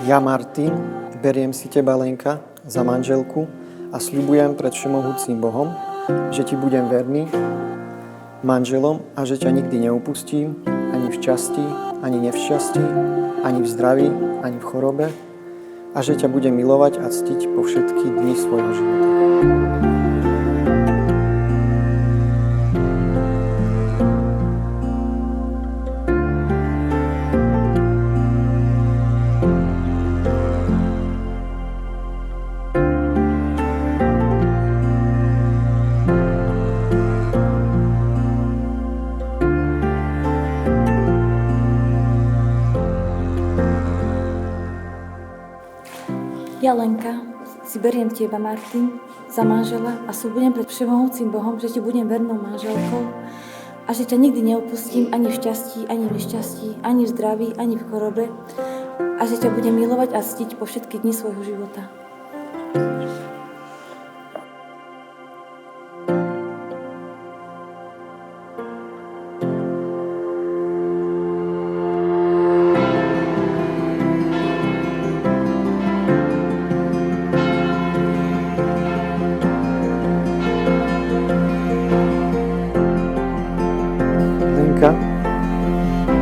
Ja, Martin, beriem si teba, Lenka, za manželku a sľubujem pred všemohúcim Bohom, že ti budem verný manželom a že ťa nikdy neopustím, ani v šťastí, ani nevšťastí, ani v zdraví, ani v chorobe a že ťa budem milovať a ctiť po všetky dni svojho života. Ja, Lenka, si beriem teba, Martin, za manžela a sľubujem pred všemohúcim Bohom, že ti budem vernou manželkou a že ťa nikdy neopustím ani v šťastí, ani v nešťastí, ani v zdraví, ani v chorobe a že ťa budem milovať a ctiť po všetky dni svojho života.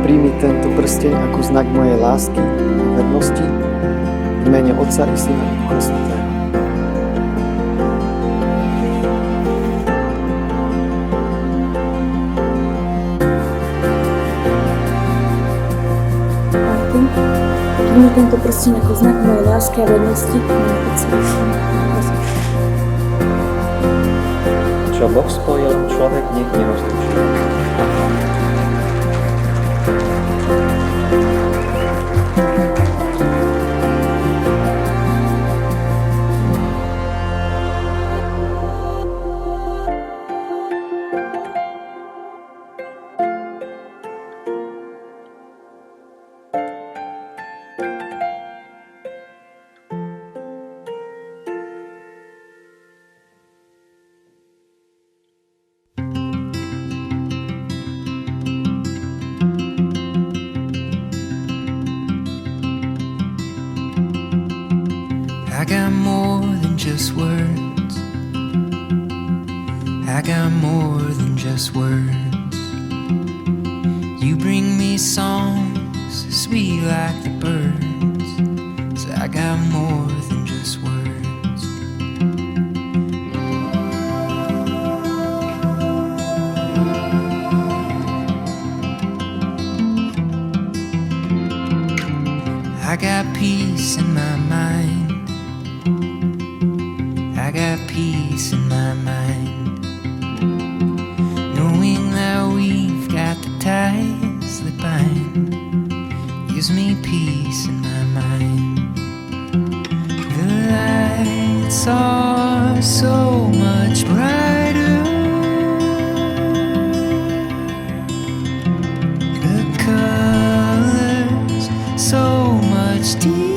Príjmi tento prsteň ako znak mojej lásky a vernosti v mene Otca i Syna i Ducha Svätého. Martin, príjmi tento prsteň ako znak mojej lásky a vernosti v mene Otca i Syna i Ducha Svätého. Čo Boh spojil, človek nech nerozlúči. I got more than just words. I got more than just words. You bring me songs sweet like the birds. So I got more than just words. I got peace in my mind. I got peace in my mind, knowing that we've got the ties that bind, gives me peace in my mind. The lights are so much brighter, the colors so much deeper.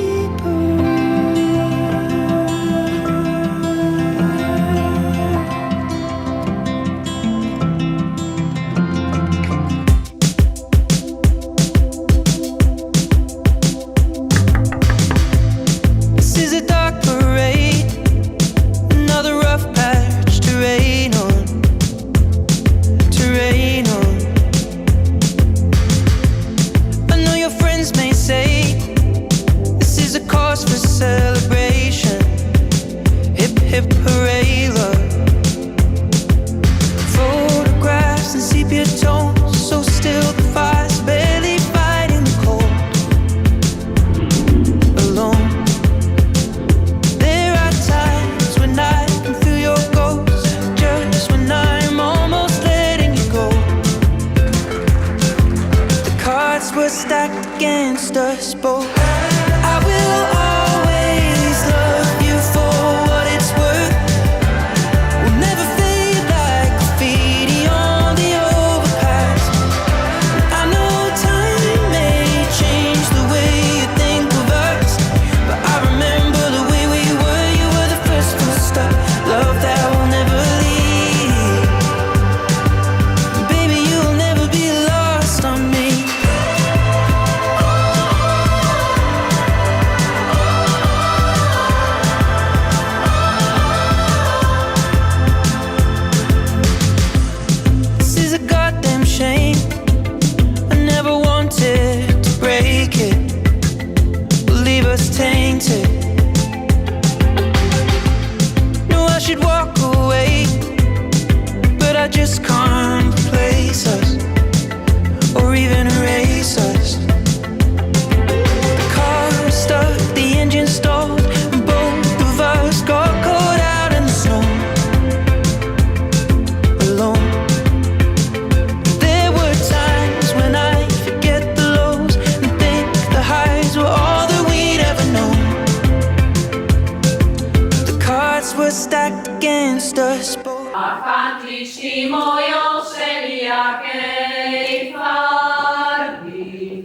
jakej farby.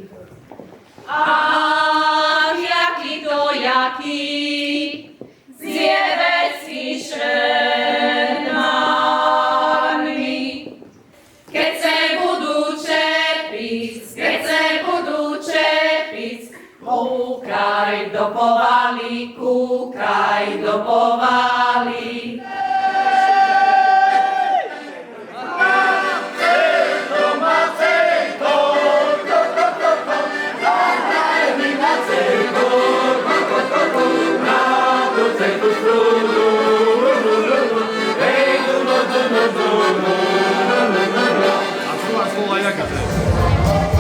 Ach, jaký to jaký, zjevecký šernárny. Keď se budú čepic, kúkaj do povali. A slova jaká to je?